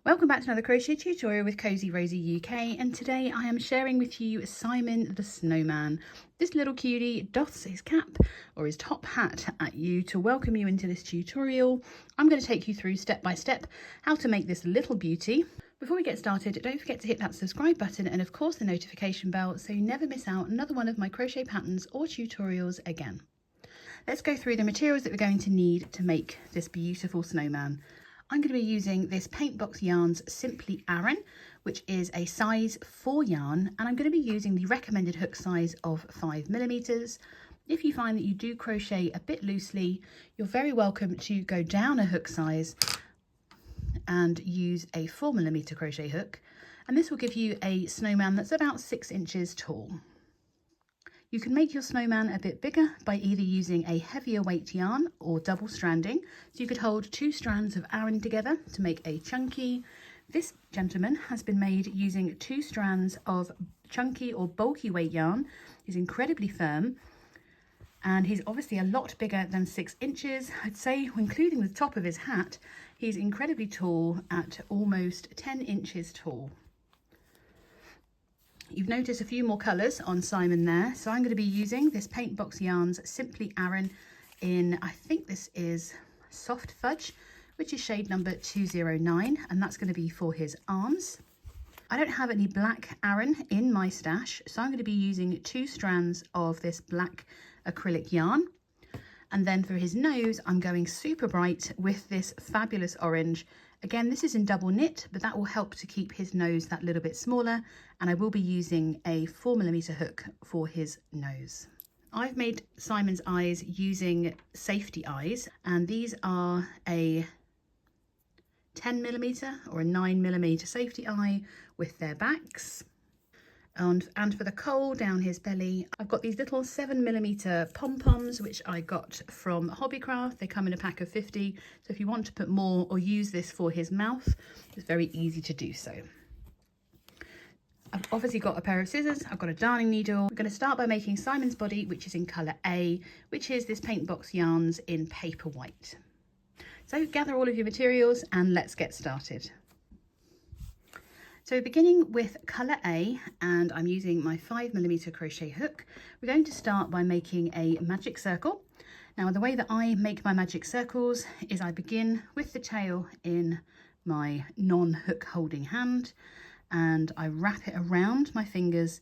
Welcome back to another crochet tutorial with Cozy Rosie UK, and today I am sharing with you Simon the Snowman. This little cutie doffs his cap or his top hat at you to welcome you into this tutorial. I'm going to take you through step by step how to make this little beauty. Before we get started, don't forget to hit that subscribe button and of course the notification bell so you never miss out another one of my crochet patterns or tutorials again. Let's go through the materials that we're going to need to make this beautiful snowman. I'm going to be using this Paintbox Yarns Simply Aran, which is a size 4 yarn, and I'm going to be using the recommended hook size of 5mm. If you find that you do crochet a bit loosely, you're very welcome to go down a hook size and use a 4mm crochet hook, and this will give you a snowman that's about 6 inches tall. You can make your snowman a bit bigger by either using a heavier weight yarn or double stranding. So you could hold 2 strands of Aran together to make a chunky. This gentleman has been made using 2 strands of chunky or bulky weight yarn. He's incredibly firm and he's obviously a lot bigger than 6 inches. I'd say, including the top of his hat, he's incredibly tall at almost 10 inches tall. You've noticed a few more colours on Simon there, so I'm going to be using this Paintbox Yarns Simply Aran in, I think this is Soft Fudge, which is shade number 209, and that's going to be for his arms. I don't have any black Aran in my stash, so I'm going to be using 2 strands of this black acrylic yarn. And then for his nose, I'm going super bright with this fabulous orange. Again, this is in double knit, but that will help to keep his nose that little bit smaller. And I will be using a 4mm hook for his nose. I've made Simon's eyes using safety eyes, and these are a 10mm or a 9mm safety eye with their backs. And for the coal down his belly, I've got these little 7mm pom-poms, which I got from Hobbycraft. They come in a pack of 50. So if you want to put more or use this for his mouth, it's very easy to do so. I've obviously got a pair of scissors. I've got a darning needle. I'm going to start by making Simon's body, which is in colour A, which is this Paintbox Yarns in paper white. So gather all of your materials and let's get started. So beginning with colour A, and I'm using my 5mm crochet hook, we're going to start by making a magic circle. Now the way that I make my magic circles is I begin with the tail in my non-hook holding hand and I wrap it around my fingers,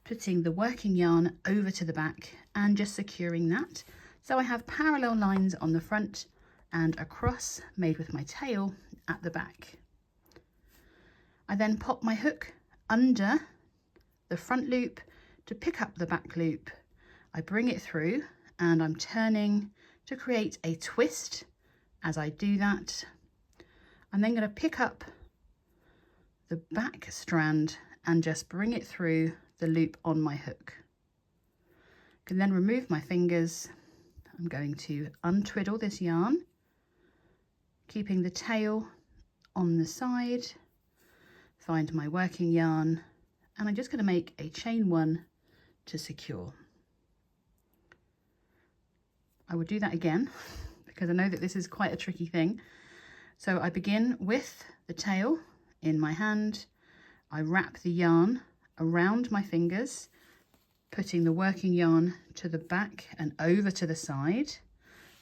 putting the working yarn over to the back and just securing that. So I have parallel lines on the front and a cross made with my tail at the back. I then pop my hook under the front loop to pick up the back loop. I bring it through and I'm turning to create a twist. As I do that, I'm then going to pick up the back strand and just bring it through the loop on my hook. I can then remove my fingers. I'm going to untwiddle this yarn, keeping the tail on the side. Find my working yarn, and I'm just going to make a chain 1 to secure. I will do that again because I know that this is quite a tricky thing. So I begin with the tail in my hand. I wrap the yarn around my fingers, putting the working yarn to the back and over to the side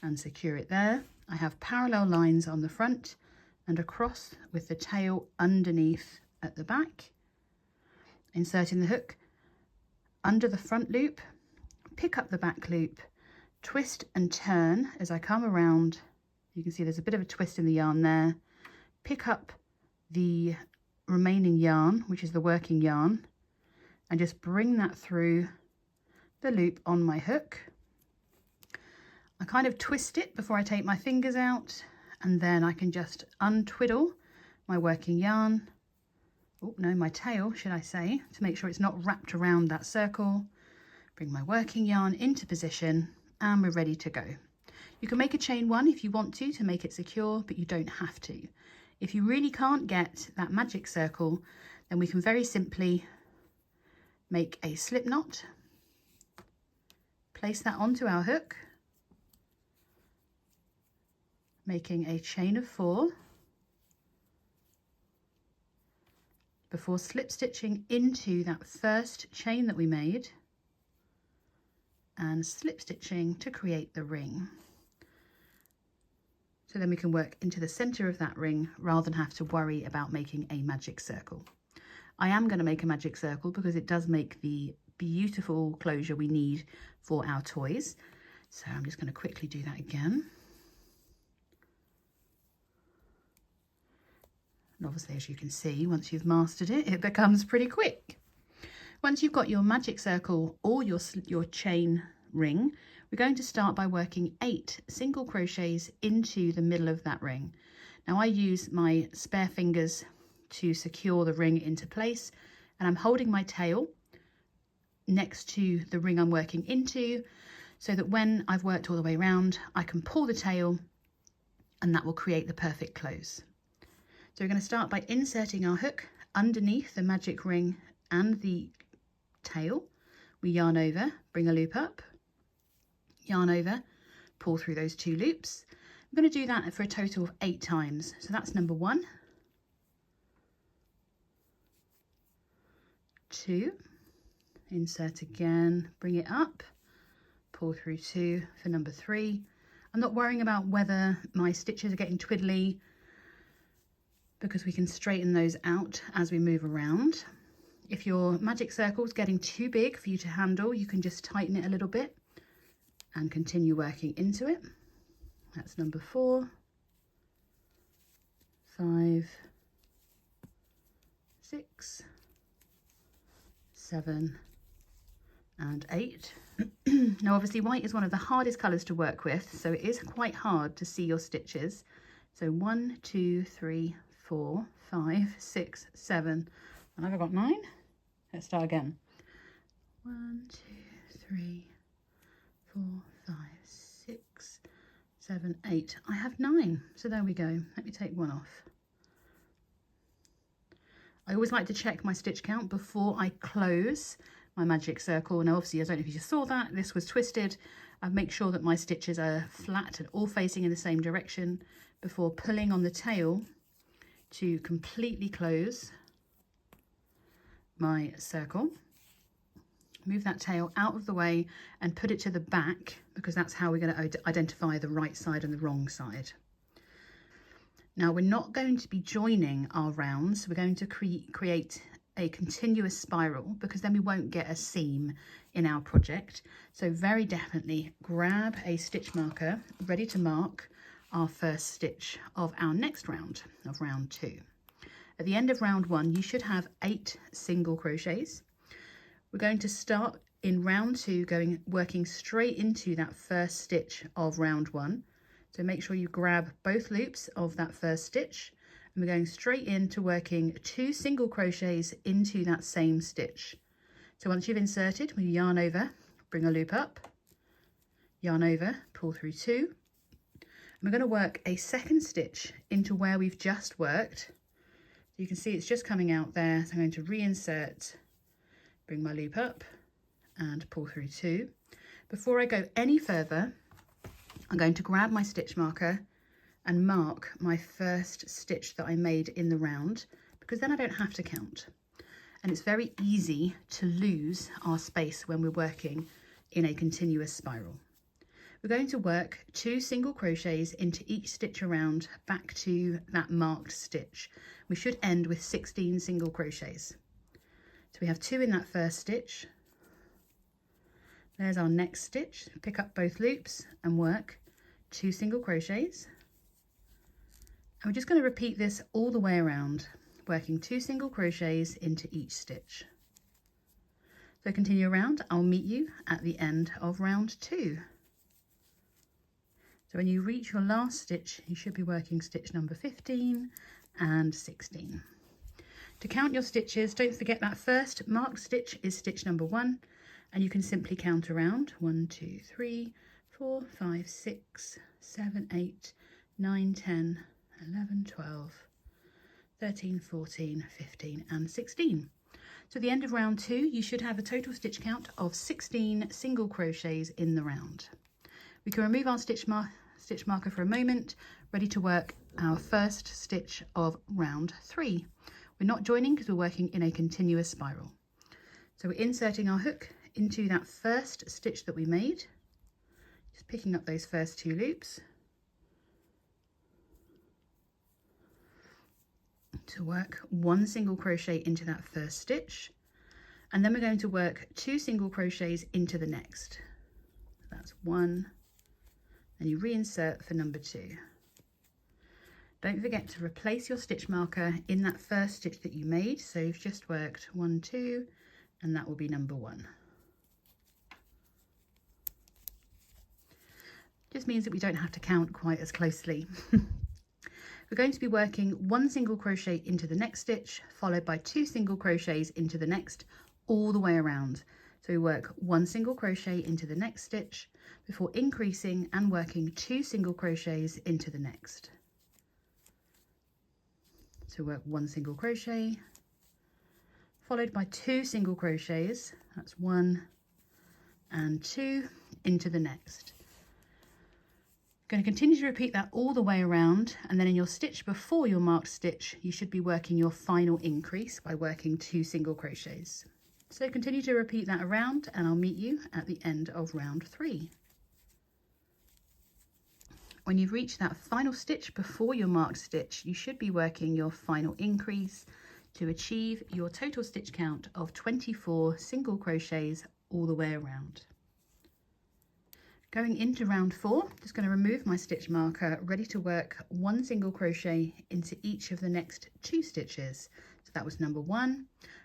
and secure it there. I have parallel lines on the front and across with the tail underneath at the back, inserting the hook under the front loop, pick up the back loop, twist and turn as I come around. You can see there's a bit of a twist in the yarn there. Pick up the remaining yarn, which is the working yarn, and just bring that through the loop on my hook. I kind of twist it before I take my fingers out, and then I can just untwiddle my working yarn. Oh no, my tail, should I say, to make sure it's not wrapped around that circle. Bring my working yarn into position and we're ready to go. You can make a chain 1 if you want to make it secure, but you don't have to. If you really can't get that magic circle, then we can very simply make a slip knot, place that onto our hook, making a chain of 4, before slip stitching into that first chain that we made and slip stitching to create the ring. So then we can work into the center of that ring rather than have to worry about making a magic circle. I am going to make a magic circle because it does make the beautiful closure we need for our toys. So I'm just going to quickly do that again. And obviously, as you can see, once you've mastered it, it becomes pretty quick. Once you've got your magic circle or your chain ring, we're going to start by working 8 single crochets into the middle of that ring. Now I use my spare fingers to secure the ring into place, and I'm holding my tail next to the ring I'm working into so that when I've worked all the way around, I can pull the tail and that will create the perfect close. So we're going to start by inserting our hook underneath the magic ring and the tail. We yarn over, bring a loop up, yarn over, pull through those 2 loops. I'm going to do that for a total of 8 times. So that's number 1, 2, insert again, bring it up, pull through 2 for number 3. I'm not worrying about whether my stitches are getting twiddly because we can straighten those out as we move around. If your magic circle is getting too big for you to handle, you can just tighten it a little bit and continue working into it. That's number 4, 5, 6, 7, and 8. Now obviously white is one of the hardest colours to work with, so it is quite hard to see your stitches. So 1, 2, 3, 4, 5, 6, 7, and I've got 9. Let's start again. 1, 2, 3, 4, 5, 6, 7, 8. I have 9. So there we go. Let me take one off. I always like to check my stitch count before I close my magic circle. Now obviously I don't know if you just saw that, this was twisted. I make sure that my stitches are flat and all facing in the same direction before pulling on the tail to completely close my circle. Move that tail out of the way and put it to the back because that's how we're going to identify the right side and the wrong side. Now we're not going to be joining our rounds, we're going to create a continuous spiral because then we won't get a seam in our project. So very definitely grab a stitch marker ready to mark our first stitch of our next round, of round 2. At the end of round 1 you should have 8 single crochets. We're going to start in round 2 working straight into that first stitch of round 1. So make sure you grab both loops of that first stitch, and we're going straight into working 2 single crochets into that same stitch. So once you've inserted, we yarn over, bring a loop up, yarn over, pull through 2. And we're going to work a second stitch into where we've just worked. So you can see it's just coming out there. So I'm going to reinsert, bring my loop up and pull through 2. Before I go any further, I'm going to grab my stitch marker and mark my first stitch that I made in the round because then I don't have to count. And it's very easy to lose our space when we're working in a continuous spiral. We're going to work 2 single crochets into each stitch around back to that marked stitch. We should end with 16 single crochets. So we have 2 in that first stitch. There's our next stitch. Pick up both loops and work 2 single crochets. And we're just going to repeat this all the way around, working 2 single crochets into each stitch. So continue around. I'll meet you at the end of round 2. So when you reach your last stitch, you should be working stitch number 15 and 16. To count your stitches, don't forget that first marked stitch is stitch number 1, and you can simply count around 1, 2, 3, 4, 5, 6, 7, 8, 9, 10, 11, 12, 13, 14, 15 and 16. So at the end of round 2 you should have a total stitch count of 16 single crochets in the round. We can remove our stitch marker for a moment, ready to work our first stitch of round 3. We're not joining because we're working in a continuous spiral. So we're inserting our hook into that first stitch that we made, just picking up those first 2 loops to work 1 single crochet into that first stitch, and then we're going to work 2 single crochets into the next. That's 1, and you reinsert for number 2. Don't forget to replace your stitch marker in that first stitch that you made. So you've just worked 1, 2, and that will be number 1. Just means that we don't have to count quite as closely. We're going to be working 1 single crochet into the next stitch, followed by 2 single crochets into the next, all the way around. So we work 1 single crochet into the next stitch before increasing and working 2 single crochets into the next. So work 1 single crochet, followed by 2 single crochets, that's 1 and 2, into the next. Going to continue to repeat that all the way around, and then in your stitch before your marked stitch, you should be working your final increase by working 2 single crochets. So continue to repeat that around, and I'll meet you at the end of round 3. When you've reached that final stitch before your marked stitch, you should be working your final increase to achieve your total stitch count of 24 single crochets all the way around. Going into round 4, just going to remove my stitch marker, ready to work 1 single crochet into each of the next 2 stitches. So that was number 1,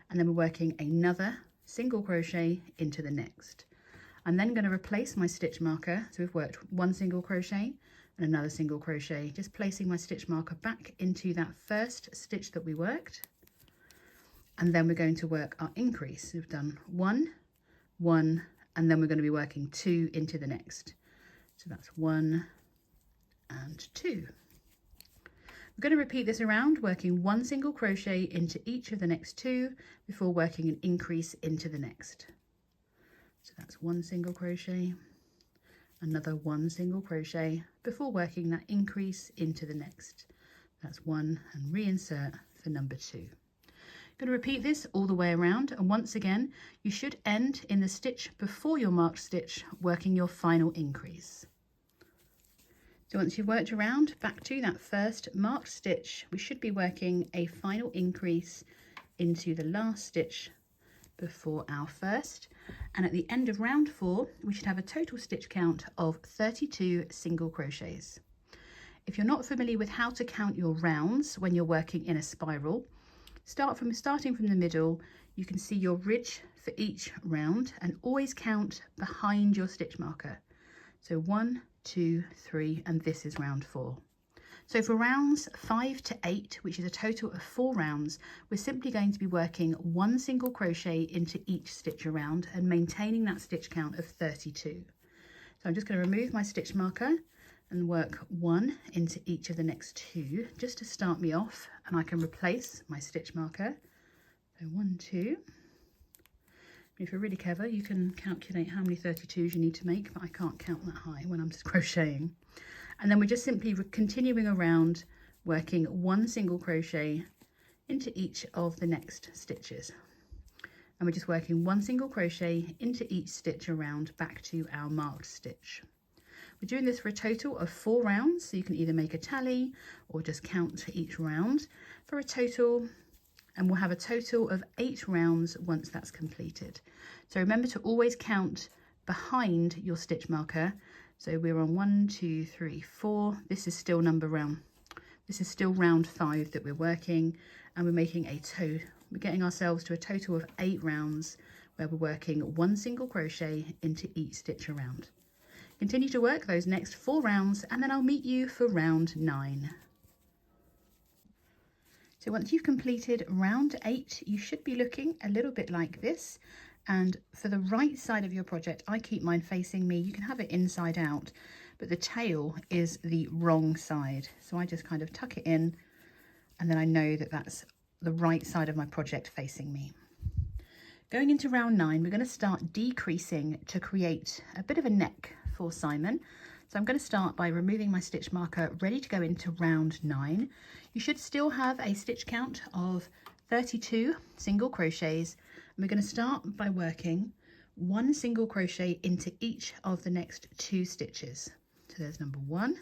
and then we're working another single crochet into the next. I'm then going to replace my stitch marker. So we've worked 1 single crochet and another single crochet, just placing my stitch marker back into that first stitch that we worked, and then we're going to work our increase. We've done 1, 1, and then we're going to be working 2 into the next. So that's 1 and 2. We're going to repeat this around, working 1 single crochet into each of the next 2 before working an increase into the next. So that's 1 single crochet, another 1 single crochet before working that increase into the next. That's 1, and reinsert for number 2. Going to repeat this all the way around, and once again you should end in the stitch before your marked stitch, working your final increase. So once you've worked around back to that first marked stitch, we should be working a final increase into the last stitch before our first, and at the end of round 4 we should have a total stitch count of 32 single crochets. If you're not familiar with how to count your rounds when you're working in a spiral, starting from the middle, you can see your ridge for each round and always count behind your stitch marker. So 1, 2, 3, and this is round 4. So for rounds 5 to 8, which is a total of 4 rounds, we're simply going to be working 1 single crochet into each stitch around and maintaining that stitch count of 32. So I'm just going to remove my stitch marker and work 1 into each of the next 2 just to start me off, and I can replace my stitch marker. So 1, 2. If you're really clever, you can calculate how many 32s you need to make, but I can't count that high when I'm just crocheting. And then we're just simply continuing around, working 1 single crochet into each of the next stitches. And we're just working 1 single crochet into each stitch around back to our marked stitch. We're doing this for a total of 4 rounds, so you can either make a tally or just count each round for a total, and we'll have a total of 8 rounds once that's completed. So remember to always count behind your stitch marker. So we're on 1, 2, 3, 4. This is still round 5 that we're working, and we're making we're getting ourselves to a total of 8 rounds where we're working 1 single crochet into each stitch around. Continue to work those next 4 rounds, and then I'll meet you for round 9. So once you've completed round 8, you should be looking a little bit like this. And for the right side of your project, I keep mine facing me. You can have it inside out, but the tail is the wrong side. So I just kind of tuck it in, and then I know that that's the right side of my project facing me. Going into round 9, we're going to start decreasing to create a bit of a neck for Simon. So I'm going to start by removing my stitch marker, ready to go into round 9. You should still have a stitch count of 32 single crochets, and we're going to start by working 1 single crochet into each of the next 2 stitches. So there's number 1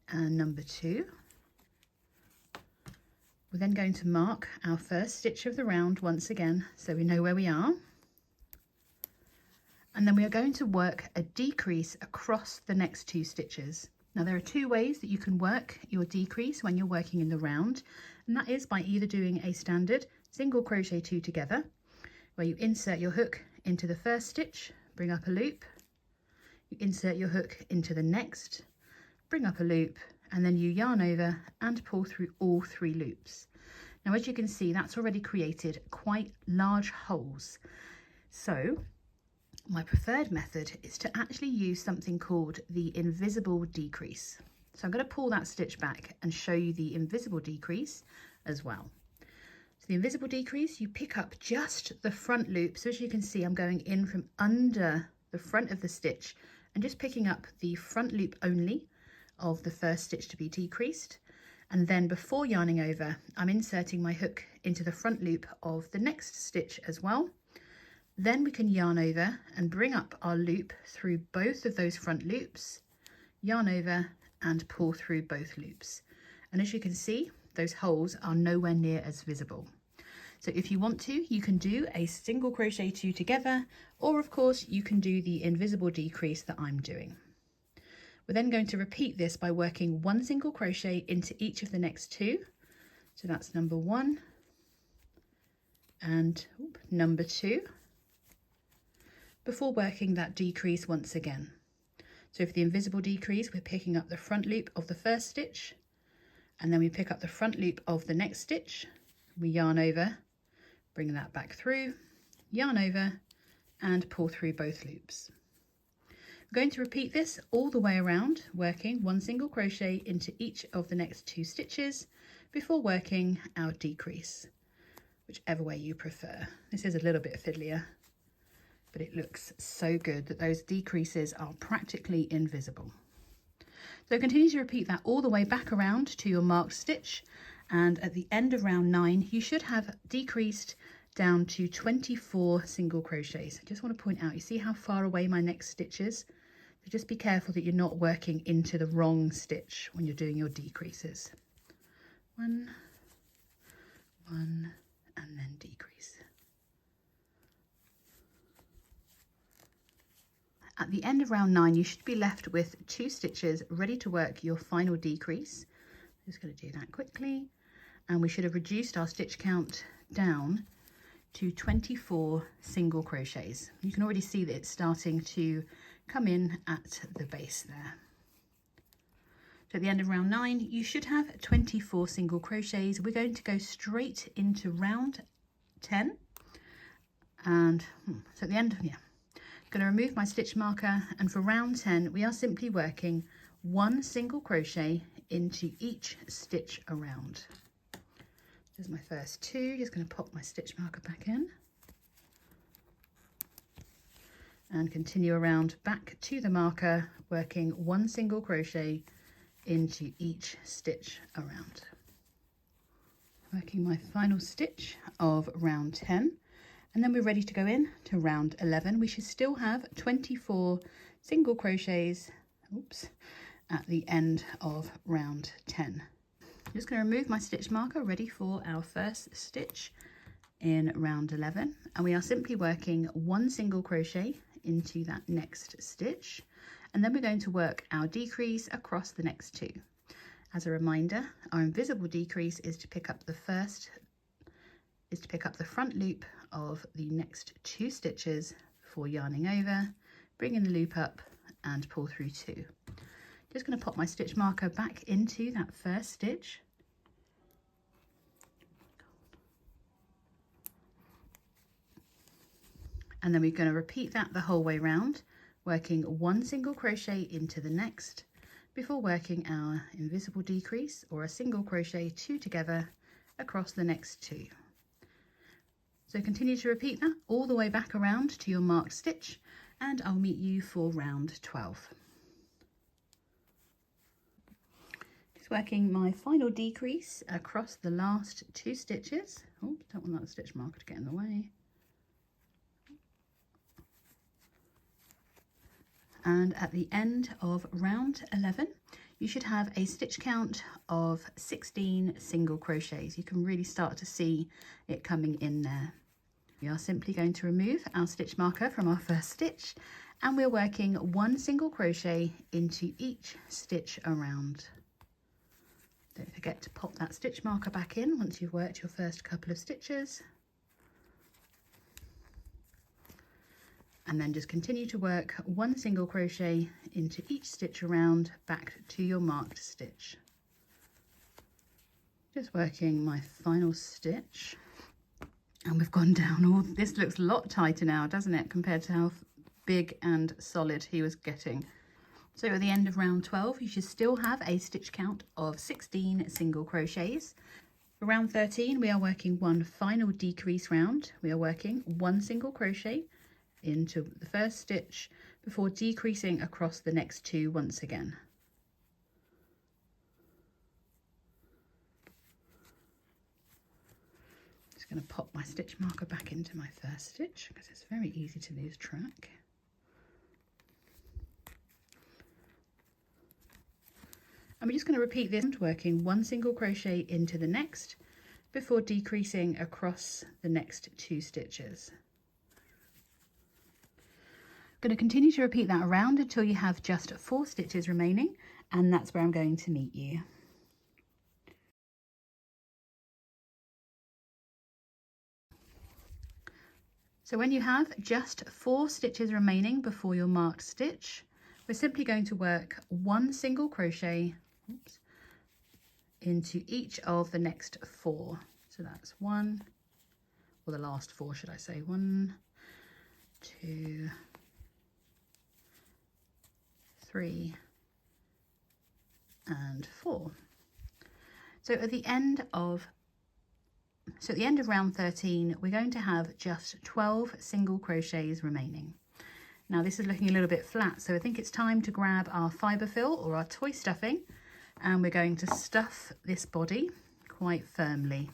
and number 2. We're then going to mark our first stitch of the round once again so we know where we are. And then we are going to work a decrease across the next 2 stitches. Now there are 2 ways that you can work your decrease when you're working in the round, and that is by either doing a standard single crochet 2 together, where you insert your hook into the first stitch, bring up a loop, you insert your hook into the next, bring up a loop, and then you yarn over and pull through all 3 loops. Now as you can see, that's already created quite large holes. So my preferred method is to actually use something called the invisible decrease. So I'm going to pull that stitch back and show you the invisible decrease as well. So the invisible decrease, you pick up just the front loop. So as you can see, I'm going in from under the front of the stitch and just picking up the front loop only of the first stitch to be decreased. And then before yarning over, I'm inserting my hook into the front loop of the next stitch as well. Then we can yarn over and bring up our loop through both of those front loops, yarn over and pull through both loops. And as you can see, those holes are nowhere near as visible. So if you want to, you can do a single crochet 2 together, or of course you can do the invisible decrease that I'm doing. We're then going to repeat this by working 1 single crochet into each of the next 2. So that's number 1 and number 2. Before working that decrease once again. So for the invisible decrease, we're picking up the front loop of the first stitch, and then we pick up the front loop of the next stitch, we yarn over, bring that back through, yarn over, and pull through both loops. We're going to repeat this all the way around, working 1 single crochet into each of the next 2 stitches before working our decrease, whichever way you prefer. This is a little bit fiddlier, but it looks so good that those decreases are practically invisible. So continue to repeat that all the way back around to your marked stitch, and at the end of round 9 you should have decreased down to 24 single crochets. I just want to point out, you see how far away my next stitch is? So just be careful that you're not working into the wrong stitch when you're doing your decreases. 1, 1, and then decrease. At the end of round 9, you should be left with 2 stitches ready to work your final decrease. I'm just going to do that quickly. And we should have reduced our stitch count down to 24 single crochets. You can already see that it's starting to come in at the base there. So at the end of round 9, you should have 24 single crochets. We're going to go straight into round 10. And so at the end, going to remove my stitch marker, and for round 10 we are simply working 1 single crochet into each stitch around. There's my first 2, just going to pop my stitch marker back in and continue around back to the marker, working 1 single crochet into each stitch around. Working my final stitch of round 10. And then we're ready to go in to round 11. We should still have 24 single crochets, at the end of round 10. I'm just going to remove my stitch marker, ready for our first stitch in round 11. And we are simply working 1 single crochet into that next stitch. And then we're going to work our decrease across the next 2. As a reminder, our invisible decrease is to pick up the front loop of the next 2 stitches before yarning over, bringing the loop up and pull through 2. Just going to pop my stitch marker back into that first stitch. And then we're going to repeat that the whole way round, working 1 single crochet into the next before working our invisible decrease or a single crochet 2 together across the next 2. So continue to repeat that all the way back around to your marked stitch, and I'll meet you for round 12. Just working my final decrease across the last 2 stitches. Oh, don't want that stitch marker to get in the way. And at the end of round 11, you should have a stitch count of 16 single crochets. You can really start to see it coming in there. We are simply going to remove our stitch marker from our first stitch, and we're working 1 single crochet into each stitch around. Don't forget to pop that stitch marker back in once you've worked your first couple of stitches. And then just continue to work 1 single crochet into each stitch around back to your marked stitch. Just working my final stitch, and we've gone down all, this looks a lot tighter now, doesn't it, compared to how big and solid he was getting. So at the end of round 12, you should still have a stitch count of 16 single crochets. For round 13, we are working 1 final decrease round. We are working 1 single crochet into the first stitch before decreasing across the next 2 once again. Just going to pop my stitch marker back into my first stitch because it's very easy to lose track. And we're just going to repeat this, working 1 single crochet into the next before decreasing across the next 2 stitches. I'm going to continue to repeat that around until you have just 4 stitches remaining, and that's where I'm going to meet you. So when you have just 4 stitches remaining before your marked stitch, we're simply going to work 1 single crochet into each of the next 4. So that's 1, or the last 4 should I say, 1, 2, 3 and 4. So at the end of round 13, we're going to have just 12 single crochets remaining. Now this is looking a little bit flat, so I think it's time to grab our fibre fill or our toy stuffing, and we're going to stuff this body quite firmly.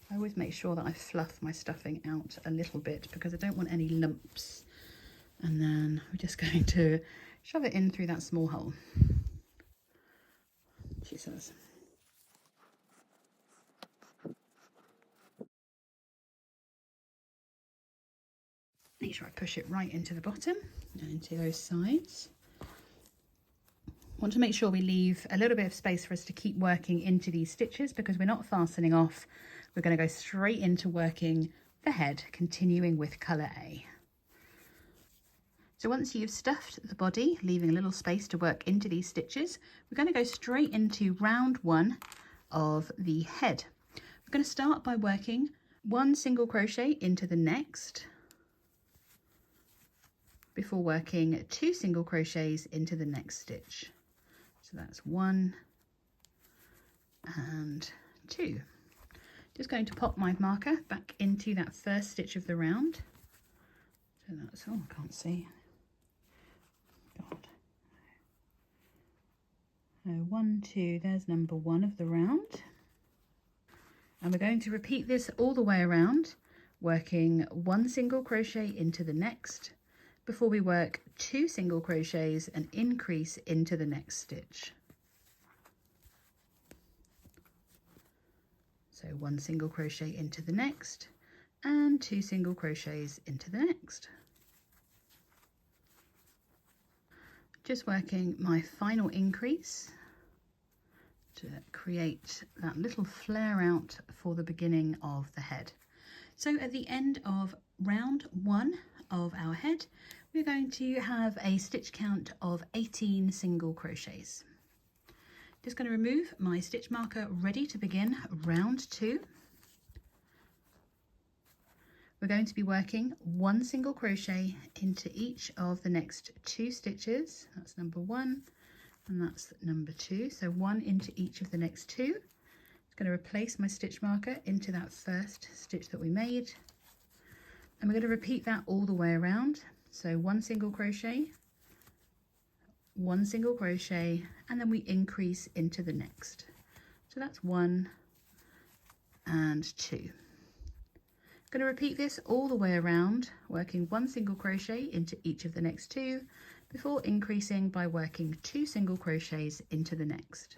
I always make sure that I fluff my stuffing out a little bit because I don't want any lumps. And then we're just going to shove it in through that small hole. She says. Make sure I push it right into the bottom and into those sides. Want to make sure we leave a little bit of space for us to keep working into these stitches because we're not fastening off. We're going to go straight into working the head, continuing with colour A. So once you've stuffed the body, leaving a little space to work into these stitches, we're going to go straight into round 1 of the head. We're going to start by working 1 single crochet into the next before working 2 single crochets into the next stitch. So that's 1 and 2. Just going to pop my marker back into that first stitch of the round. So that's, oh, I can't see. God. So 1, 2, there's number 1 of the round. And we're going to repeat this all the way around, working 1 single crochet into the next before we work 2 single crochets and increase into the next stitch. So 1 single crochet into the next and 2 single crochets into the next. Just working my final increase to create that little flare out for the beginning of the head. So at the end of round 1 of our head, we're going to have a stitch count of 18 single crochets. Just going to remove my stitch marker, ready to begin round 2. We're going to be working 1 single crochet into each of the next 2 stitches. That's number 1 and that's number 2. So 1 into each of the next 2. It's going to replace my stitch marker into that first stitch that we made. And we're going to repeat that all the way around. So 1 single crochet, 1 single crochet, and then we increase into the next. So that's 1 and 2. I'm going to repeat this all the way around, working 1 single crochet into each of the next 2 before increasing by working 2 single crochets into the next.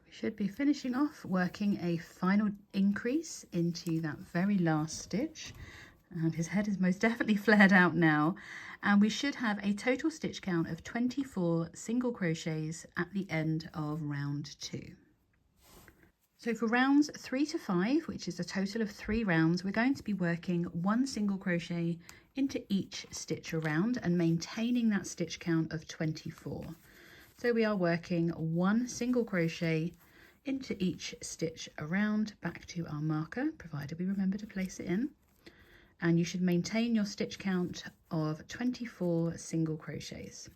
We should be finishing off working a final increase into that very last stitch, and his head is most definitely flared out now, and we should have a total stitch count of 24 single crochets at the end of round 2. So for rounds 3 to 5, which is a total of 3 rounds, we're going to be working 1 single crochet into each stitch around and maintaining that stitch count of 24. So we are working 1 single crochet into each stitch around back to our marker, provided we remember to place it in. And you should maintain your stitch count of 24 single crochets.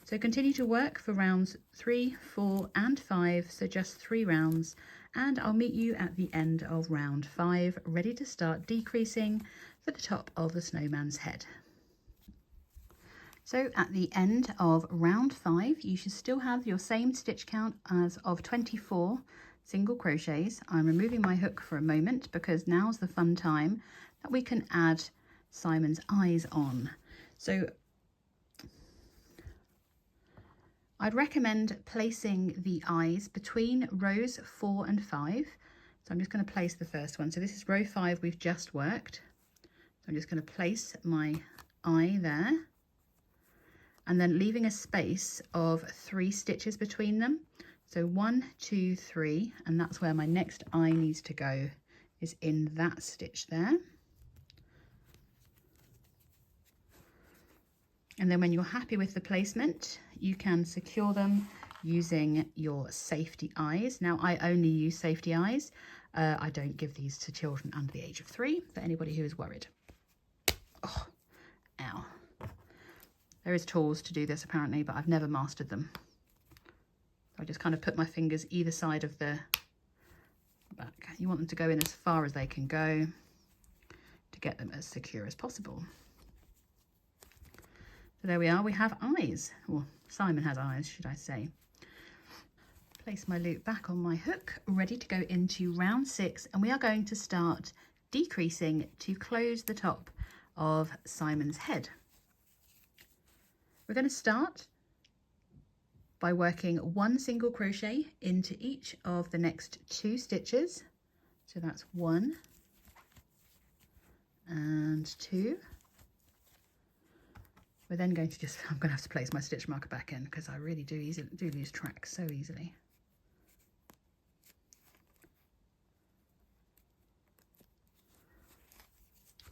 So continue to work for rounds 3, 4 and 5, so just 3 rounds, and I'll meet you at the end of round 5, ready to start decreasing for the top of the snowman's head. So at the end of round 5, you should still have your same stitch count as of 24 single crochets. I'm removing my hook for a moment because now's the fun time that we can add Simon's eyes on. So I'd recommend placing the eyes between rows 4 and 5. So I'm just going to place the first one. So this is row 5 we've just worked. So I'm just going to place my eye there, and then leaving a space of 3 stitches between them. So 1, 2, 3, and that's where my next eye needs to go, is in that stitch there. And then when you're happy with the placement, you can secure them using your safety eyes. Now, I only use safety eyes. I don't give these to children under the age of 3, for anybody who is worried. Oh, ow. There is tools to do this apparently, but I've never mastered them. I just kind of put my fingers either side of the back. You want them to go in as far as they can go to get them as secure as possible. So there we are, we have eyes, or Simon has eyes, should I say. Place my loop back on my hook, ready to go into round 6, and we are going to start decreasing to close the top of Simon's head. We're going to start by working 1 single crochet into each of the next 2 stitches. So that's 1 and 2. We're then going to I'm going to have to place my stitch marker back in because I really do lose track so easily.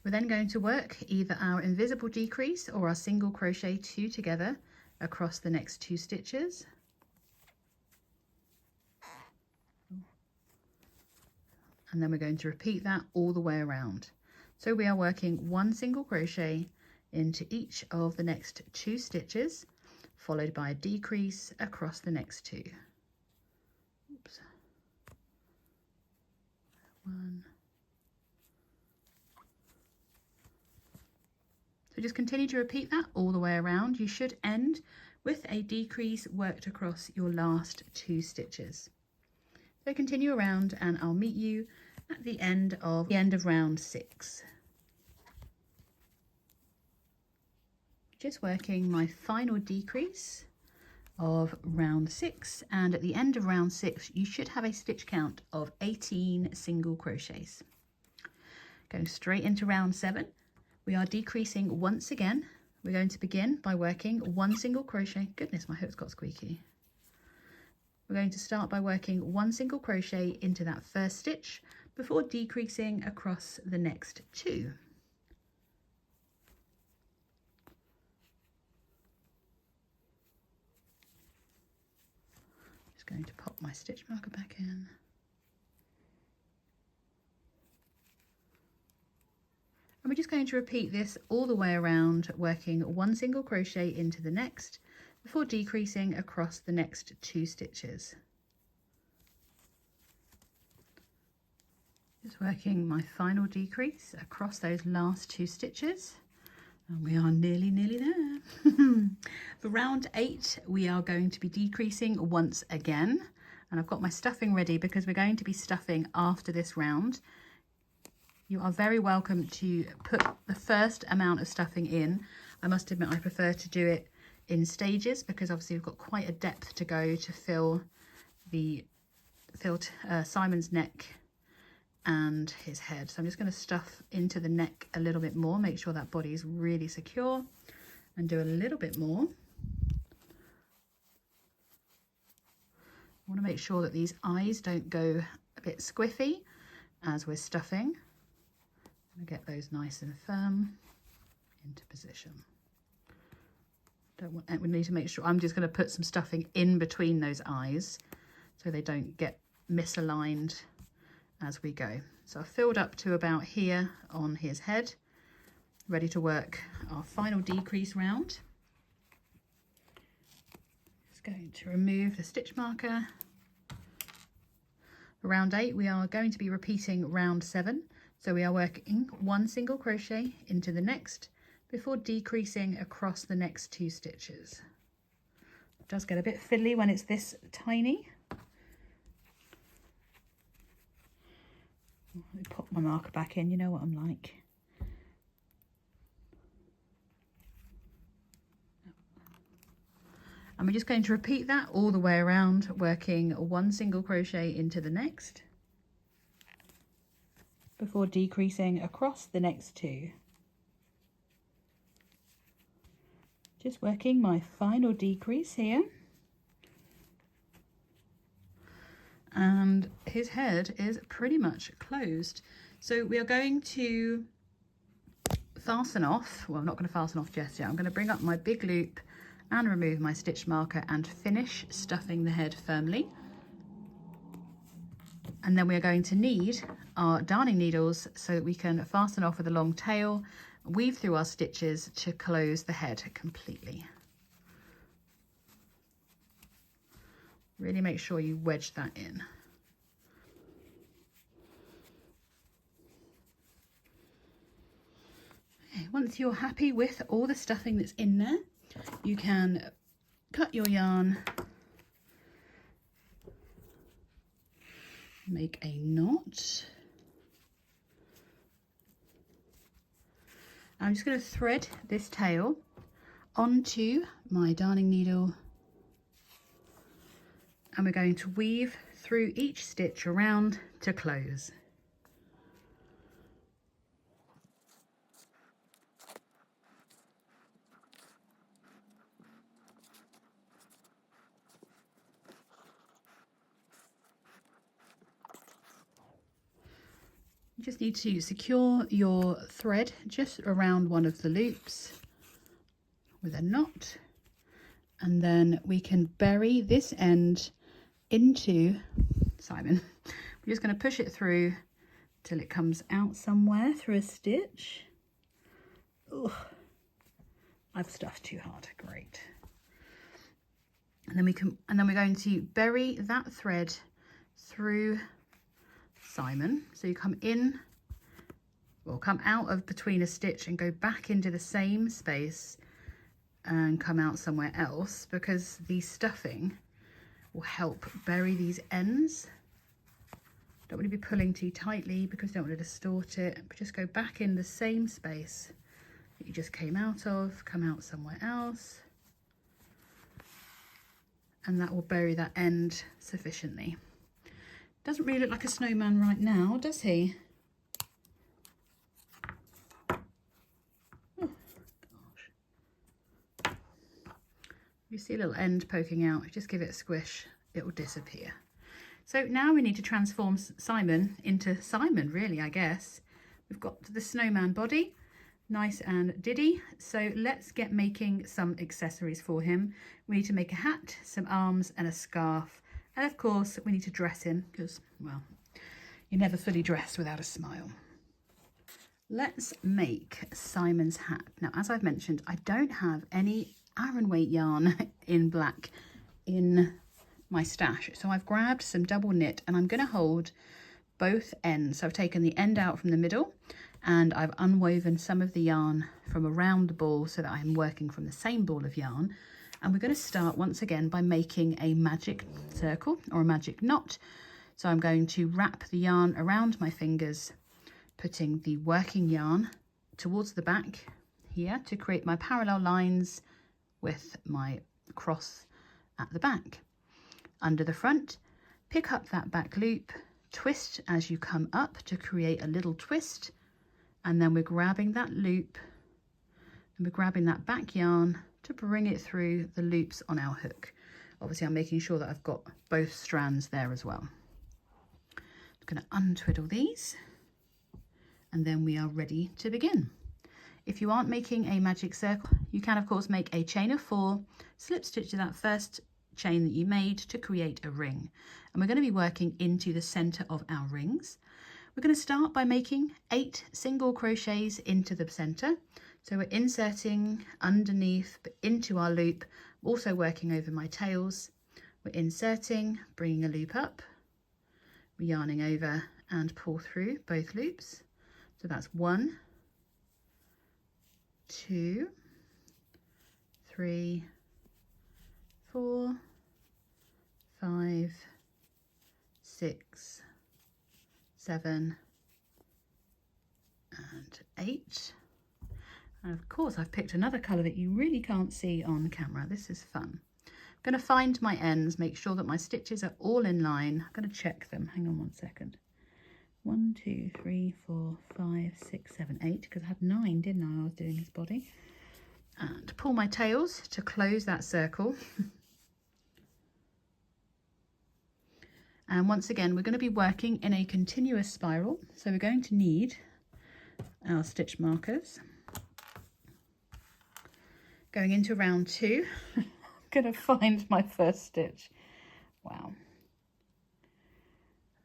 We're then going to work either our invisible decrease or our single crochet 2 together across the next 2 stitches. And then we're going to repeat that all the way around. So we are working 1 single crochet into each of the next 2 stitches, followed by a decrease across the next 2. Oops. 1. So just continue to repeat that all the way around. You should end with a decrease worked across your last 2 stitches. So continue around and I'll meet you at the end of round 6. Just working my final decrease of round 6, and at the end of round 6 you should have a stitch count of 18 single crochets. Going straight into round 7, we are decreasing once again. We're going to begin by working 1 single crochet. Goodness, my hook's got squeaky. We're going to start by working 1 single crochet into that first stitch before decreasing across the next 2. Just going to pop my stitch marker back in. And we're just going to repeat this all the way around, working 1 single crochet into the next before decreasing across the next 2 stitches. Just working my final decrease across those last 2 stitches. And we are nearly there. For round 8, we are going to be decreasing once again. And I've got my stuffing ready because we're going to be stuffing after this round. You are very welcome to put the first amount of stuffing in. I must admit I prefer to do it in stages because obviously we've got quite a depth to go to fill Simon's neck and his head. So I'm just going to stuff into the neck a little bit more, make sure that body is really secure, and do a little bit more. I want to make sure that these eyes don't go a bit squiffy as we're stuffing. I'm going to get those nice and firm into position. We need to make sure, I'm just going to put some stuffing in between those eyes so they don't get misaligned as we go. So I've filled up to about here on his head, ready to work our final decrease round. Just going to remove the stitch marker. For round 8, we are going to be repeating round 7. So we are working 1 single crochet into the next before decreasing across the next 2 stitches. It does get a bit fiddly when it's this tiny. Let me pop my marker back in, you know what I'm like. And we're just going to repeat that all the way around, working 1 single crochet into the next before decreasing across the next 2. Just working my final decrease here. And his head is pretty much closed. So we are going to fasten off, well, I'm not going to fasten off just yet. I'm going to bring up my big loop and remove my stitch marker and finish stuffing the head firmly. And then we are going to need our darning needles so that we can fasten off with a long tail, weave through our stitches to close the head completely. Really make sure you wedge that in. Okay, once you're happy with all the stuffing that's in there, you can cut your yarn, make a knot. I'm just going to thread this tail onto my darning needle, and we're going to weave through each stitch around to close. You just need to secure your thread just around one of the loops with a knot, and then we can bury this end into Simon. We're just going to push it through till it comes out somewhere through a stitch. Ugh, I've stuffed too hard. Great. And then we're going to bury that thread through Simon. So you come in, or come out of between a stitch and go back into the same space and come out somewhere else, because the stuffing will help bury these ends. Don't want to be pulling too tightly because you don't want to distort it, but just go back in the same space that you just came out of, come out somewhere else, and that will bury that end sufficiently. Doesn't really look like a snowman right now, does he? Oh, gosh. You see a little end poking out, just give it a squish, it will disappear. So now we need to transform Simon into Simon, really, I guess. We've got the snowman body, nice and diddy. So let's get making some accessories for him. We need to make a hat, some arms and a scarf. And of course, we need to dress him because, well, you're never fully dressed without a smile. Let's make Simon's hat. Now, as I've mentioned, I don't have any Aran weight yarn in black in my stash. So I've grabbed some double knit and I'm going to hold both ends. So I've taken the end out from the middle and I've unwoven some of the yarn from around the ball so that I'm working from the same ball of yarn. And we're going to start once again by making a magic circle or a magic knot. So I'm going to wrap the yarn around my fingers, putting the working yarn towards the back here to create my parallel lines with my cross at the back. Under the front, pick up that back loop, twist as you come up to create a little twist, and then we're grabbing that loop and we're grabbing that back yarn to bring it through the loops on our hook. Obviously I'm making sure that I've got both strands there as well. I'm going to untwiddle these and then we are ready to begin. If you aren't making a magic circle, you can of course make a chain of 4, slip stitch to that first chain that you made to create a ring. And we're going to be working into the center of our rings. We're going to start by making 8 single crochets into the center. So we're inserting underneath but into our loop, also working over my tails. We're inserting, bringing a loop up, we're yarning over and pull through both loops. So that's 1, 2, 3, 4, 5, 6, 7, and 8. And of course I've picked another colour that you really can't see on camera. This is fun. I'm going to find my ends, make sure that my stitches are all in line. I'm going to check them. Hang on one second. 1, 2, 3, 4, 5, 6, 7, 8, because I had 9, didn't I? I was doing his body. And pull my tails to close that circle. And once again, we're going to be working in a continuous spiral. So we're going to need our stitch markers. Going into round 2, I'm going to find my first stitch. Wow.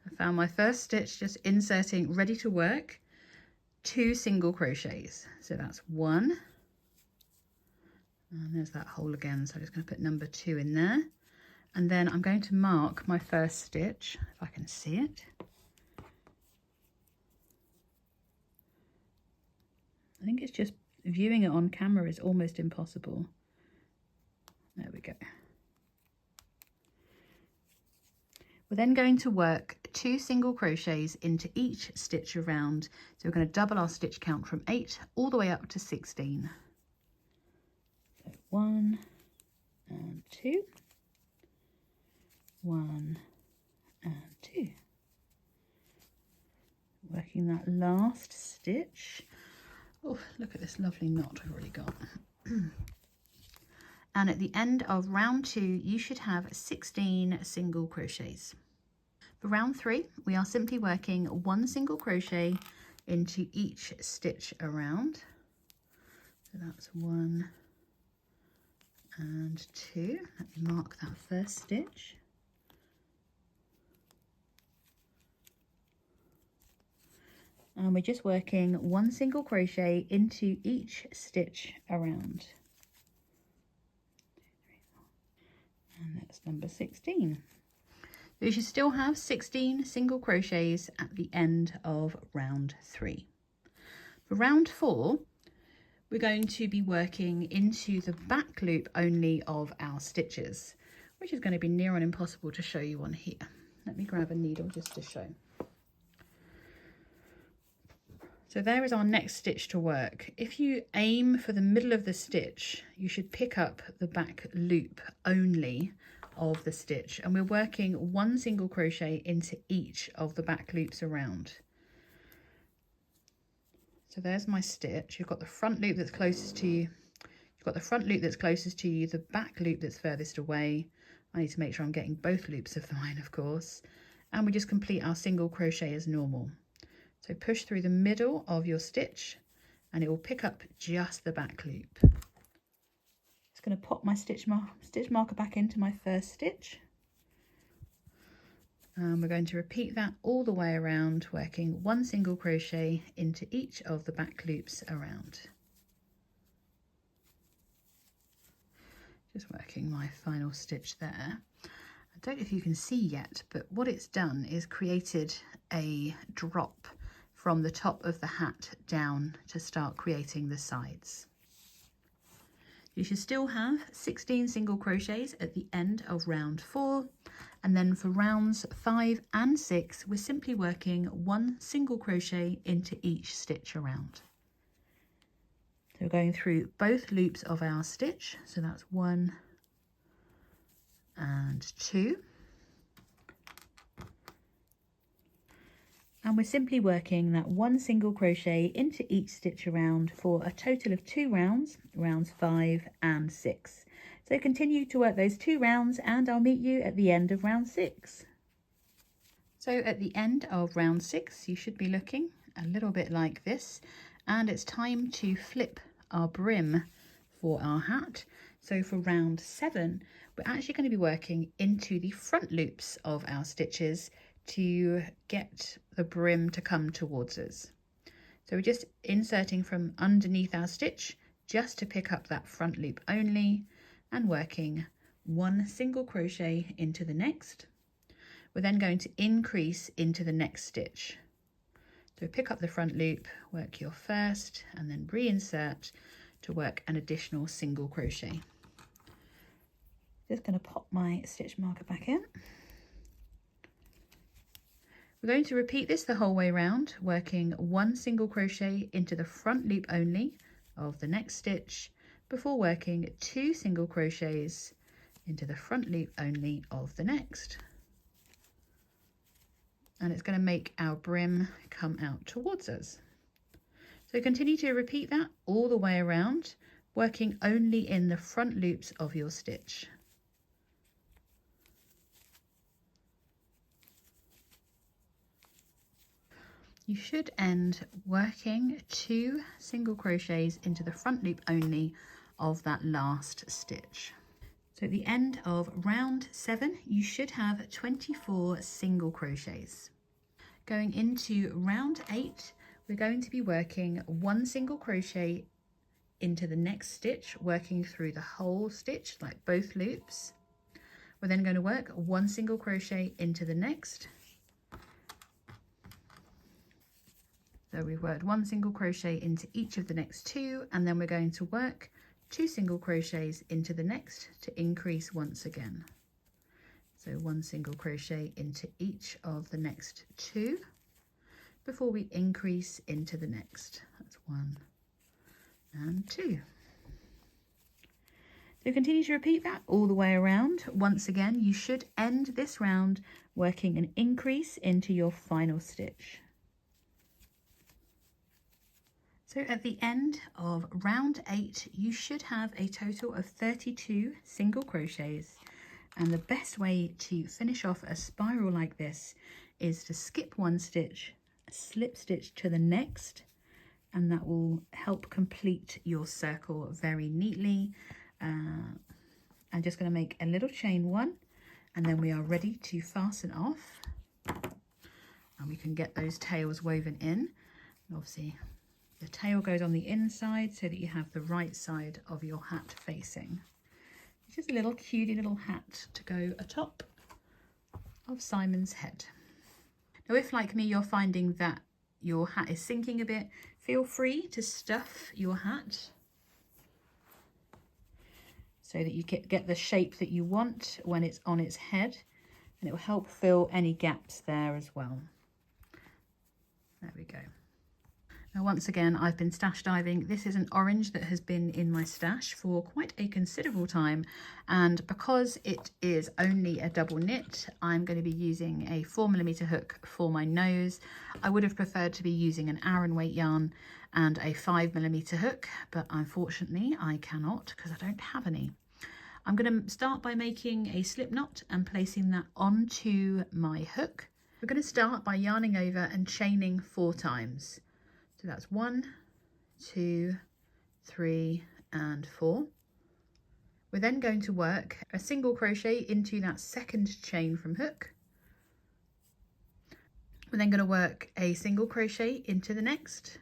I found my first stitch, just inserting ready to work, 2 single crochets. So that's 1. And there's that hole again. So I'm just going to put number 2 in there. And then I'm going to mark my first stitch, if I can see it. I think it's just viewing it on camera is almost impossible. There we go. We're then going to work 2 single crochets into each stitch around. So we're going to double our stitch count from 8 all the way up to 16. So 1 and 2. 1 and 2. Working that last stitch. Oh, look at this lovely knot we've already got. And at the end of round 2, you should have 16 single crochets. For round 3, we are simply working 1 single crochet into each stitch around. So that's 1 and 2. Let me mark that first stitch. And we're just working 1 single crochet into each stitch around. And that's number 16. So you should still have 16 single crochets at the end of round 3. For round 4, we're going to be working into the back loop only of our stitches, which is going to be near on impossible to show you on here. Let me grab a needle just to show. So there is our next stitch to work. If you aim for the middle of the stitch, you should pick up the back loop only of the stitch, and we're working 1 single crochet into each of the back loops around. So there's my stitch. You've got the front loop that's closest to you. You've got the front loop that's closest to you, the back loop that's furthest away. I need to make sure I'm getting both loops of mine, of course. And we just complete our single crochet as normal. So push through the middle of your stitch and it will pick up just the back loop. Just going to pop my stitch marker back into my first stitch. And we're going to repeat that all the way around, working 1 single crochet into each of the back loops around. Just working my final stitch there. I don't know if you can see yet, but what it's done is created a drop from the top of the hat down to start creating the sides. You should still have 16 single crochets at the end of round 4, and then for rounds 5 and 6 we're simply working 1 single crochet into each stitch around. So we're going through both loops of our stitch, so that's 1 and 2. And we're simply working that 1 single crochet into each stitch around for a total of 2 rounds, rounds 5 and 6. So continue to work those 2 rounds and I'll meet you at the end of round 6. So at the end of round 6 you should be looking a little bit like this, and it's time to flip our brim for our hat. So for round 7 we're actually going to be working into the front loops of our stitches to get the brim to come towards us. So we're just inserting from underneath our stitch just to pick up that front loop only, and working 1 single crochet into the next. We're then going to increase into the next stitch. So pick up the front loop, work your first, and then reinsert to work an additional single crochet. Just going to pop my stitch marker back in. We're going to repeat this the whole way around, working 1 single crochet into the front loop only of the next stitch before working 2 single crochets into the front loop only of the next. And it's going to make our brim come out towards us. So continue to repeat that all the way around, working only in the front loops of your stitch. You should end working 2 single crochets into the front loop only of that last stitch. So at the end of round 7 you should have 24 single crochets. Going into round 8 we're going to be working 1 single crochet into the next stitch, working through the whole stitch like both loops. We're then going to work 1 single crochet into the next. So we've worked 1 single crochet into each of the next 2, and then we're going to work 2 single crochets into the next to increase once again. So 1 single crochet into each of the next 2 before we increase into the next. That's 1 and 2. So continue to repeat that all the way around. Once again, you should end this round working an increase into your final stitch. So at the end of round 8 you should have a total of 32 single crochets, and the best way to finish off a spiral like this is to skip 1 stitch, slip stitch to the next, and that will help complete your circle very neatly. I'm just going to make a little chain 1, and then we are ready to fasten off, and we can get those tails woven in. And obviously the tail goes on the inside so that you have the right side of your hat facing. It's just a little cutie little hat to go atop of Simon's head. Now if, like me, you're finding that your hat is sinking a bit, feel free to stuff your hat so that you get the shape that you want when it's on its head, and it will help fill any gaps there as well. There we go. Now once again, I've been stash diving. This is an orange that has been in my stash for quite a considerable time, and because it is only a double knit, I'm going to be using a 4mm hook for my nose. I would have preferred to be using an Aran weight yarn and a 5mm hook, but unfortunately I cannot because I don't have any. I'm going to start by making a slip knot and placing that onto my hook. We're going to start by yarning over and chaining 4 times. So that's 1, 2, 3 and 4. We're then going to work a single crochet into that second chain from hook. We're then going to work a single crochet into the next,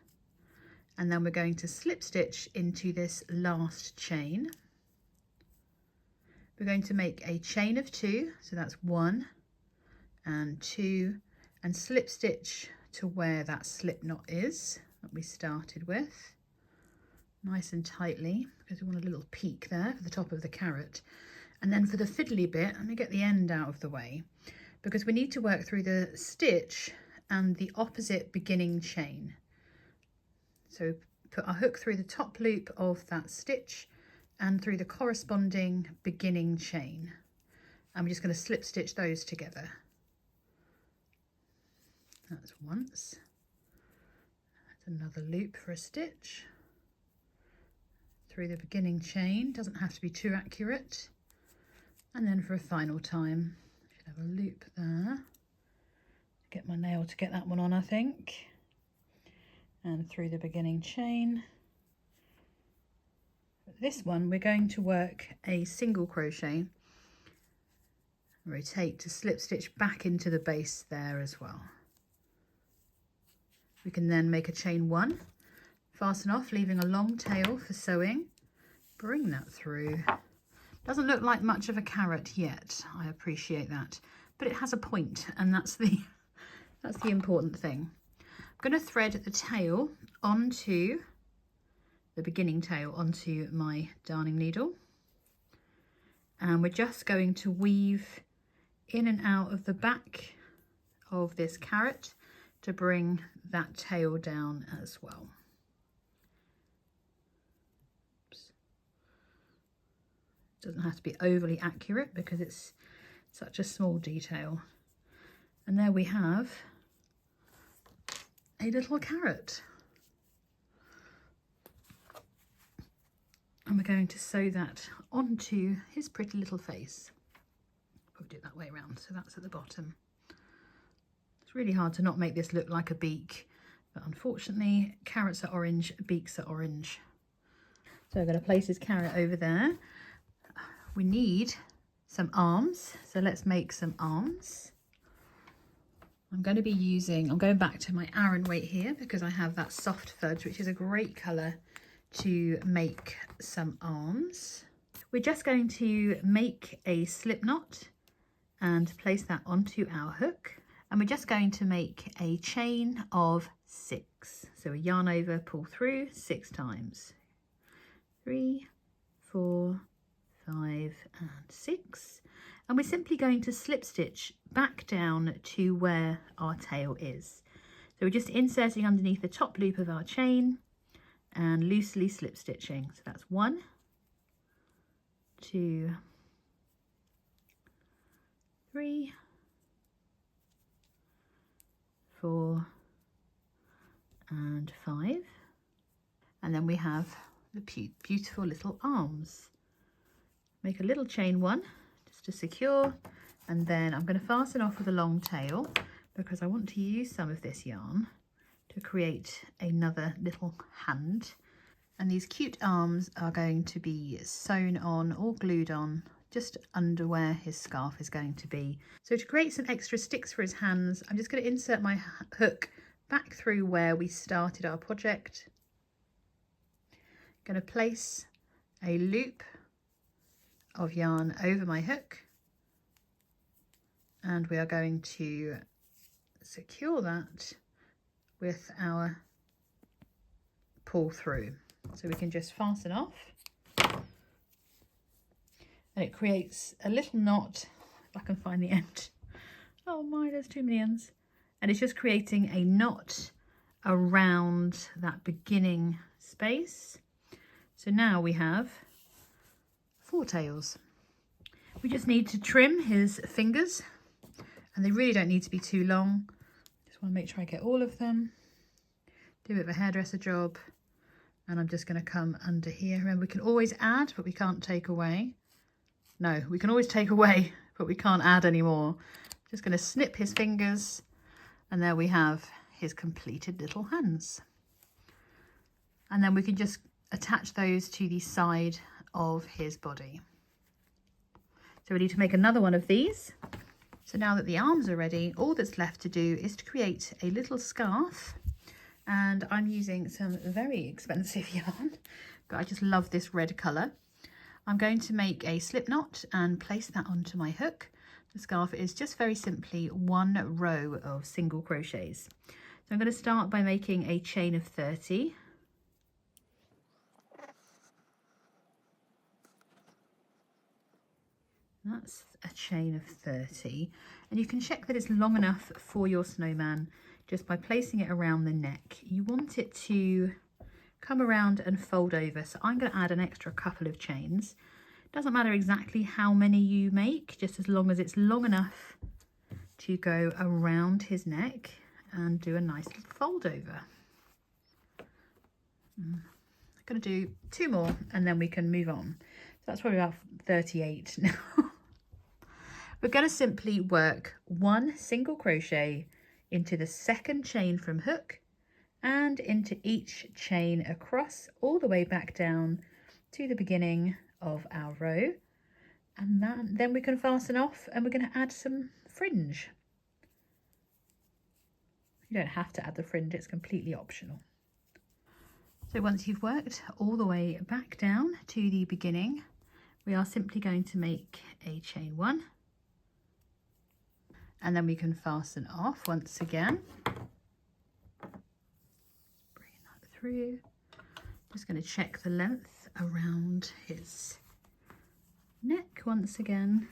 and then we're going to slip stitch into this last chain. We're going to make a chain of 2, so that's 1 and 2, and slip stitch to where that slip knot is that we started with, nice and tightly, because we want a little peak there for the top of the carrot. And then for the fiddly bit, let me get the end out of the way, because we need to work through the stitch and the opposite beginning chain. So put our hook through the top loop of that stitch and through the corresponding beginning chain. And we're just going to slip stitch those together. That's once. That's another loop for a stitch. Through the beginning chain, doesn't have to be too accurate. And then for a final time, I should have a loop there. Get my nail to get that one on, I think. And through the beginning chain. This one we're going to work a single crochet, rotate to slip stitch back into the base there as well. We can then make a chain 1, fasten off, leaving a long tail for sewing, bring that through. Doesn't look like much of a carrot yet, I appreciate that, but it has a point, and that's the important thing. I'm going to thread the tail onto the beginning tail onto my darning needle, and we're just going to weave in and out of the back of this carrot to bring that tail down as well. Oops. Doesn't have to be overly accurate because it's such a small detail. And there we have a little carrot. And we're going to sew that onto his pretty little face. We'll do it that way around, so that's at the bottom. It's really hard to not make this look like a beak, but unfortunately carrots are orange, beaks are orange. So I'm going to place his carrot over there. We need some arms, so let's make some arms. I'm going back to my Aran weight here because I have that soft fudge, which is a great colour to make some arms. We're just going to make a slip knot and place that onto our hook, and we're just going to make a chain of 6. So a yarn over, pull through 6 times. 3, 4, 5 and 6, and we're simply going to slip stitch back down to where our tail is. So we're just inserting underneath the top loop of our chain and loosely slip stitching. So that's 1, 2, 3, 4 and 5, and then we have the beautiful little arms. Make a little chain 1 just to secure, and then I'm going to fasten off with a long tail because I want to use some of this yarn to create another little hand. And these cute arms are going to be sewn on or glued on just under where his scarf is going to be. So to create some extra sticks for his hands, I'm just going to insert my hook back through where we started our project. Going to place a loop of yarn over my hook, and we are going to secure that with our pull through. So we can just fasten off, and it creates a little knot, if I can find the end. Oh my, there's too many ends. And it's just creating a knot around that beginning space. So now we have 4 tails. We just need to trim his fingers, and they really don't need to be too long. Just want to make sure I get all of them. Do a bit of a hairdresser job. And I'm just going to come under here. Remember, we can always add, but we can't take away. No, we can always take away, but we can't add anymore. Just going to snip his fingers, and there we have his completed little hands. And then we can just attach those to the side of his body. So we need to make another one of these. So now that the arms are ready, all that's left to do is to create a little scarf. And I'm using some very expensive yarn, but I just love this red colour. I'm going to make a slip knot and place that onto my hook. The scarf is just very simply 1 row of single crochets. So I'm going to start by making a chain of 30. That's a chain of 30, and you can check that it's long enough for your snowman just by placing it around the neck. You want it to come around and fold over, so I'm going to add an extra couple of chains. Doesn't matter exactly how many you make, just as long as it's long enough to go around his neck and do a nice little fold over. I'm going to do 2 more and then we can move on. So that's probably about 38 now. We're going to simply work 1 single crochet into the second chain from hook and into each chain across all the way back down to the beginning of our row, and then we can fasten off, and we're going to add some fringe. You don't have to add the fringe, it's completely optional. So once you've worked all the way back down to the beginning, we are simply going to make a chain 1, and then we can fasten off once again. Bring that through. Just going to check the length around his neck once again.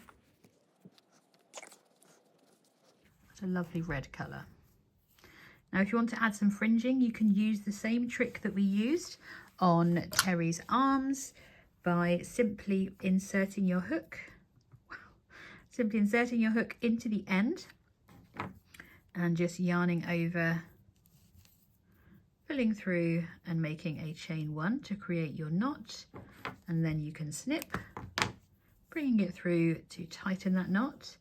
That's a lovely red colour. Now if you want to add some fringing, you can use the same trick that we used on Terry's arms by simply inserting your hook. Simply inserting your hook into the end and just yarning over, pulling through and making a chain 1 to create your knot, and then you can snip, bringing it through to tighten that knot.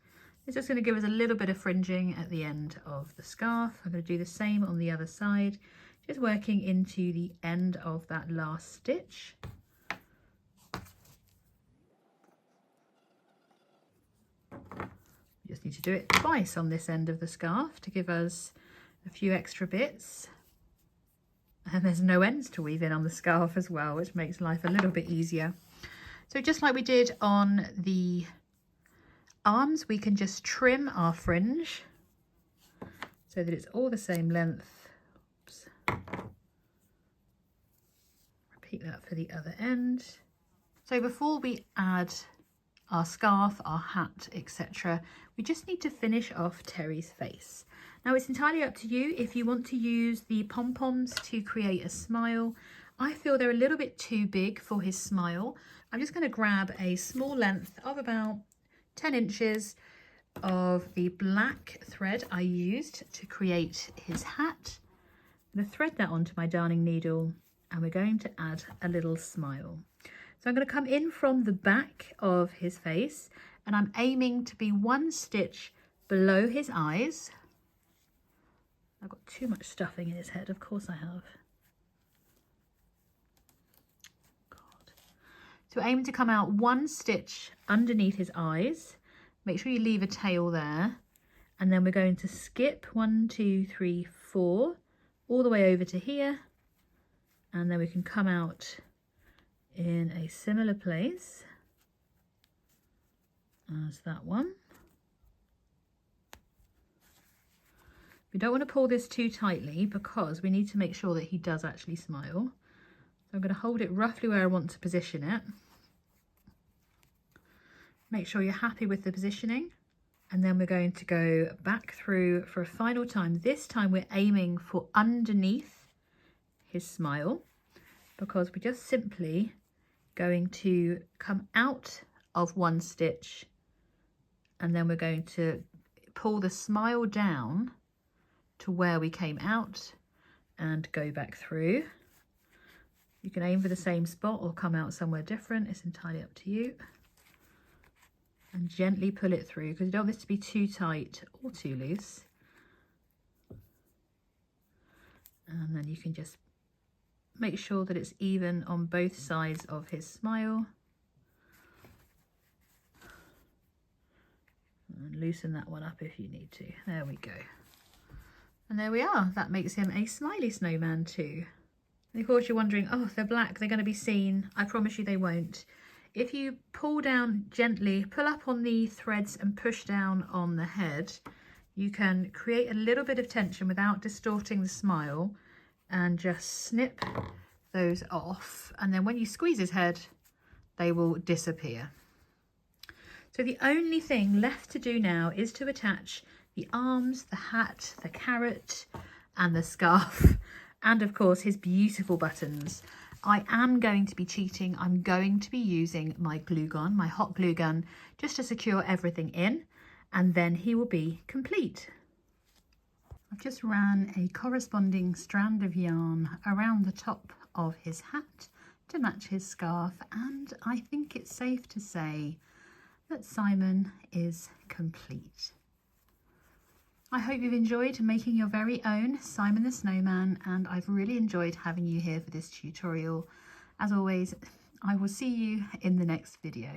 It's just going to give us a little bit of fringing at the end of the scarf. I'm going to do the same on the other side, just working into the end of that last stitch. You just need to do it twice on this end of the scarf to give us a few extra bits. And there's no ends to weave in on the scarf as well, which makes life a little bit easier. So just like we did on the arms, we can just trim our fringe so that it's all the same length. Oops. Repeat that for the other end. So before we add our scarf, our hat, etc., we just need to finish off Terry's face. Now it's entirely up to you if you want to use the pom-poms to create a smile. I feel they're a little bit too big for his smile. I'm just going to grab a small length of about 10 inches of the black thread I used to create his hat. I'm going to thread that onto my darning needle, and we're going to add a little smile. So I'm going to come in from the back of his face, and I'm aiming to be 1 stitch below his eyes. I've got too much stuffing in his head, of course I have. God. So aim to come out 1 stitch underneath his eyes. Make sure you leave a tail there. And then we're going to skip 1, 2, 3, 4, all the way over to here. And then we can come out in a similar place as that one. We don't want to pull this too tightly because we need to make sure that he does actually smile. So I'm going to hold it roughly where I want to position it. Make sure you're happy with the positioning, and then we're going to go back through for a final time. This time we're aiming for underneath his smile, because we're just simply going to come out of 1 stitch, and then we're going to pull the smile down to where we came out and go back through. You can aim for the same spot or come out somewhere different, it's entirely up to you. And gently pull it through, because you don't want this to be too tight or too loose. And then you can just make sure that it's even on both sides of his smile. And loosen that one up if you need to. There we go. And there we are. That makes him a smiley snowman too. And of course you're wondering, oh, they're black, they're going to be seen. I promise you they won't. If you pull down gently, pull up on the threads and push down on the head, you can create a little bit of tension without distorting the smile and just snip those off. And then when you squeeze his head, they will disappear. So the only thing left to do now is to attach the arms, the hat, the carrot and the scarf, and of course his beautiful buttons. I am going to be cheating. I'm going to be using my glue gun, my hot glue gun, just to secure everything in, and then he will be complete. I've just ran a corresponding strand of yarn around the top of his hat to match his scarf, and I think it's safe to say that Simon is complete. I hope you've enjoyed making your very own Simon the Snowman, and I've really enjoyed having you here for this tutorial. As always, I will see you in the next video.